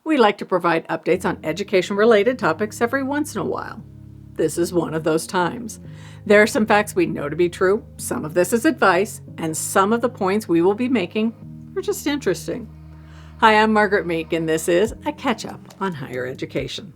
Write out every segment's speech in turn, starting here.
We like to provide updates on education-related topics every once in a while. This is one of those times. There are some facts we know to be true, some of this is advice, and some of the points we will be making are just interesting. Hi, I'm Margaret Meek, and this is a catch-up on higher education.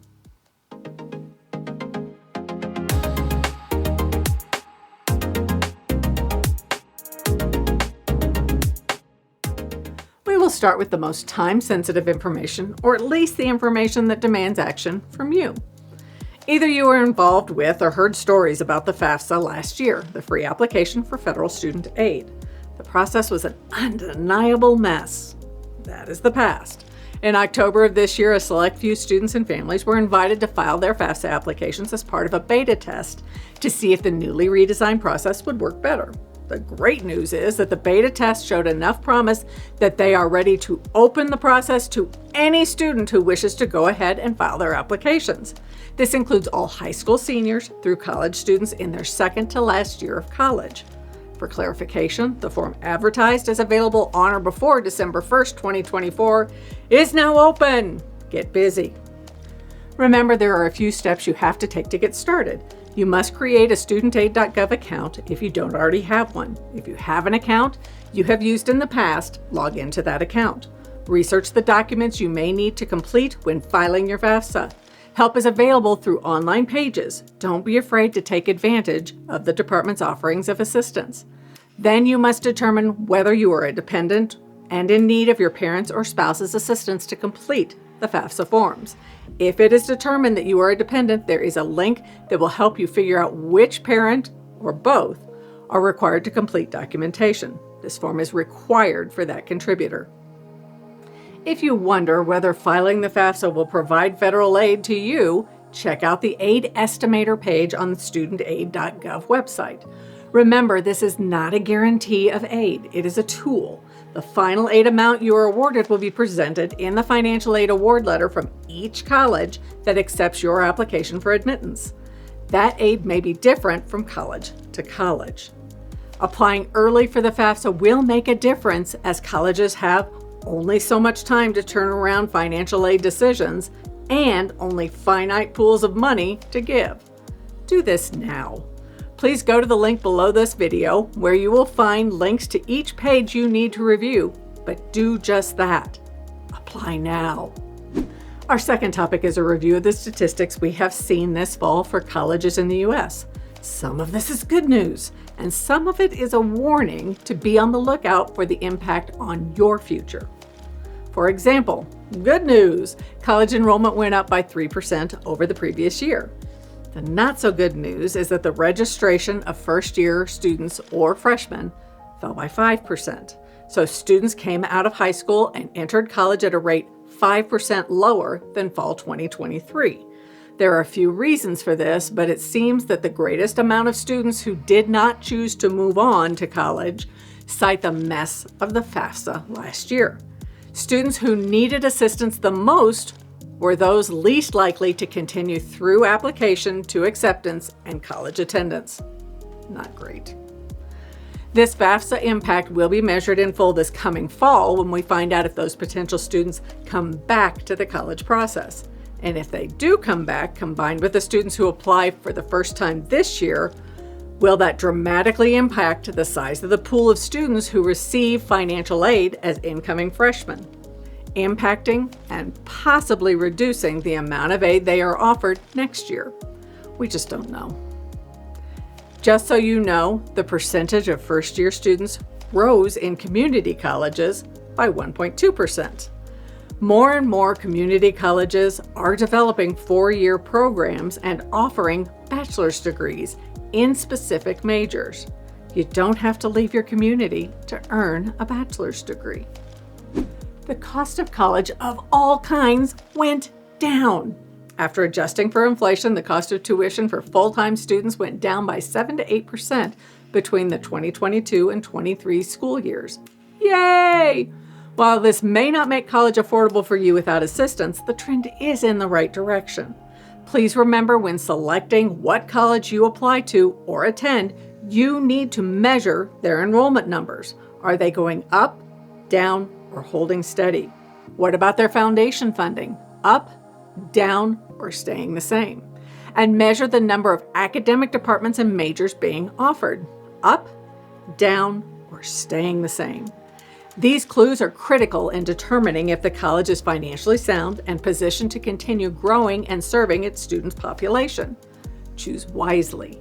We will start with the most time-sensitive information, or at least the information that demands action from you. Either you were involved with or heard stories about the FAFSA last year, the free application for federal student aid. The process was an undeniable mess. That is the past. In October of this year, a select few students and families were invited to file their FAFSA applications as part of a beta test to see if the newly redesigned process would work better. The great news is that the beta test showed enough promise that they are ready to open the process to any student who wishes to go ahead and file their applications. This includes all high school seniors through college students in their second to last year of college. For clarification, the form advertised as available on or before December 1st, 2024 is now open. Get busy. Remember, there are a few steps you have to take to get started. You must create a studentaid.gov account if you don't already have one. If you have an account you have used in the past, log into that account. Research the documents you may need to complete when filing your FAFSA. Help is available through online pages. Don't be afraid to take advantage of the department's offerings of assistance. Then you must determine whether you are a dependent and in need of your parents' or spouse's assistance to complete the FAFSA forms. If it is determined that you are a dependent, there is a link that will help you figure out which parent or both are required to complete documentation. This form is required for that contributor. If you wonder whether filing the FAFSA will provide federal aid to you, check out the Aid Estimator page on the studentaid.gov website. Remember, this is not a guarantee of aid. It is a tool. The final aid amount you are awarded will be presented in the financial aid award letter from each college that accepts your application for admittance. That aid may be different from college to college. Applying early for the FAFSA will make a difference, as colleges have only so much time to turn around financial aid decisions and only finite pools of money to give. Do this now. Please go to the link below this video where you will find links to each page you need to review, but do just that. Apply now. Our second topic is a review of the statistics we have seen this fall for colleges in the U.S. Some of this is good news, and some of it is a warning to be on the lookout for the impact on your future. For example, good news, college enrollment went up by 3% over the previous year. The not so good news is that the registration of first-year students or freshmen fell by 5%. So students came out of high school and entered college at a rate 5% lower than fall 2023. There are a few reasons for this, but it seems that the greatest amount of students who did not choose to move on to college cite the mess of the FAFSA last year. Students who needed assistance the most were those least likely to continue through application to acceptance and college attendance. Not great. This FAFSA impact will be measured in full this coming fall when we find out if those potential students come back to the college process. And if they do come back, combined with the students who apply for the first time this year, will that dramatically impact the size of the pool of students who receive financial aid as incoming freshmen, impacting and possibly reducing the amount of aid they are offered next year? We just don't know. Just so you know, the percentage of first-year students rose in community colleges by 1.2%. More and more community colleges are developing four-year programs and offering bachelor's degrees in specific majors. You don't have to leave your community to earn a bachelor's degree. The cost of college of all kinds went down. After adjusting for inflation, the cost of tuition for full-time students went down by 7 to 8% between the 2022 and 23 school years. Yay! While this may not make college affordable for you without assistance, the trend is in the right direction. Please remember, when selecting what college you apply to or attend, you need to measure their enrollment numbers. Are they going up, down, or holding steady? What about their foundation funding? Up, down, or staying the same? And measure the number of academic departments and majors being offered. Up, down, or staying the same? These clues are critical in determining if the college is financially sound and positioned to continue growing and serving its student population. Choose wisely.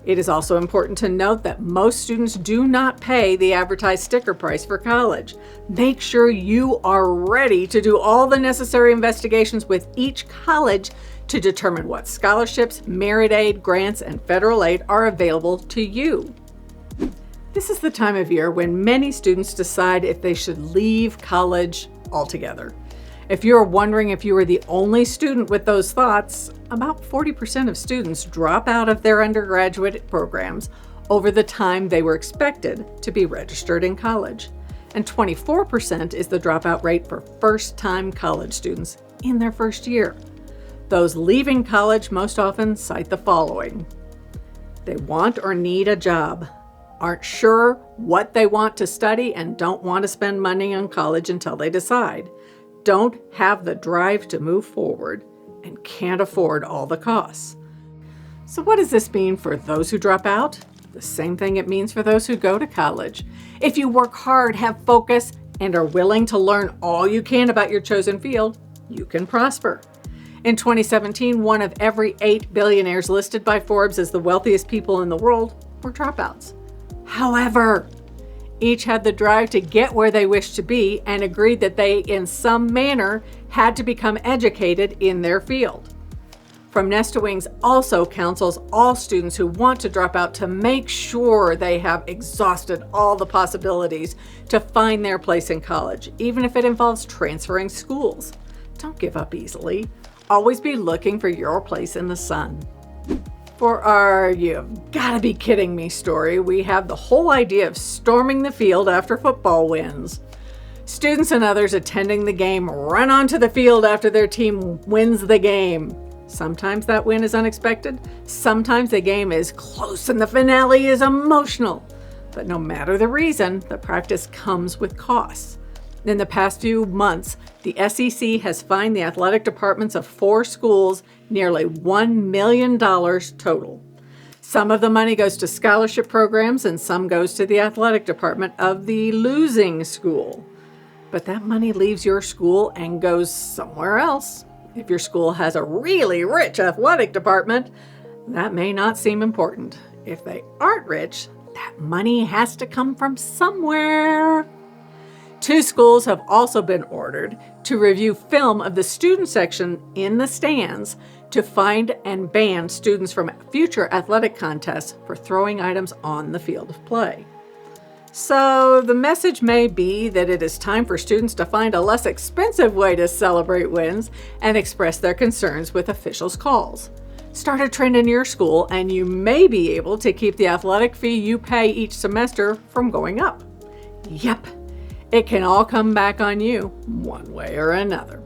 It is also important to note that most students do not pay the advertised sticker price for college. Make sure you are ready to do all the necessary investigations with each college to determine what scholarships, merit aid, grants, and federal aid are available to you. This is the time of year when many students decide if they should leave college altogether. If you're wondering if you are the only student with those thoughts, about 40% of students drop out of their undergraduate programs over the time they were expected to be registered in college. And 24% is the dropout rate for first-time college students in their first year. Those leaving college most often cite the following: they want or need a job, aren't sure what they want to study, and don't want to spend money on college until they decide, don't have the drive to move forward, and can't afford all the costs. So what does this mean for those who drop out? The same thing it means for those who go to college. If you work hard, have focus, and are willing to learn all you can about your chosen field, you can prosper. In 2017, 1 of every 8 billionaires listed by Forbes as the wealthiest people in the world were dropouts. However, each had the drive to get where they wished to be and agreed that they, in some manner, had to become educated in their field. From Nest to Wings also counsels all students who want to drop out to make sure they have exhausted all the possibilities to find their place in college, even if it involves transferring schools. Don't give up easily. Always be looking for your place in the sun. For our "you've gotta be kidding me" story, we have the whole idea of storming the field after football wins. Students and others attending the game run onto the field after their team wins the game. Sometimes that win is unexpected. Sometimes the game is close and the finale is emotional. But no matter the reason, the practice comes with costs. In the past few months, the SEC has fined the athletic departments of 4 schools nearly $1 million total. Some of the money goes to scholarship programs and some goes to the athletic department of the losing school. But that money leaves your school and goes somewhere else. If your school has a really rich athletic department, that may not seem important. If they aren't rich, that money has to come from somewhere. 2 schools have also been ordered to review film of the student section in the stands to find and ban students from future athletic contests for throwing items on the field of play. So the message may be that it is time for students to find a less expensive way to celebrate wins and express their concerns with officials' calls. Start a trend in your school and you may be able to keep the athletic fee you pay each semester from going up. Yep. It can all come back on you, one way or another.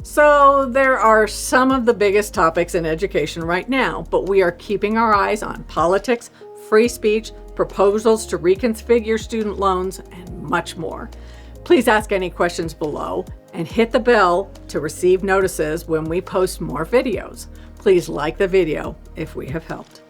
So there are some of the biggest topics in education right now, but we are keeping our eyes on politics, free speech, proposals to reconfigure student loans, and much more. Please ask any questions below and hit the bell to receive notices when we post more videos. Please like the video if we have helped.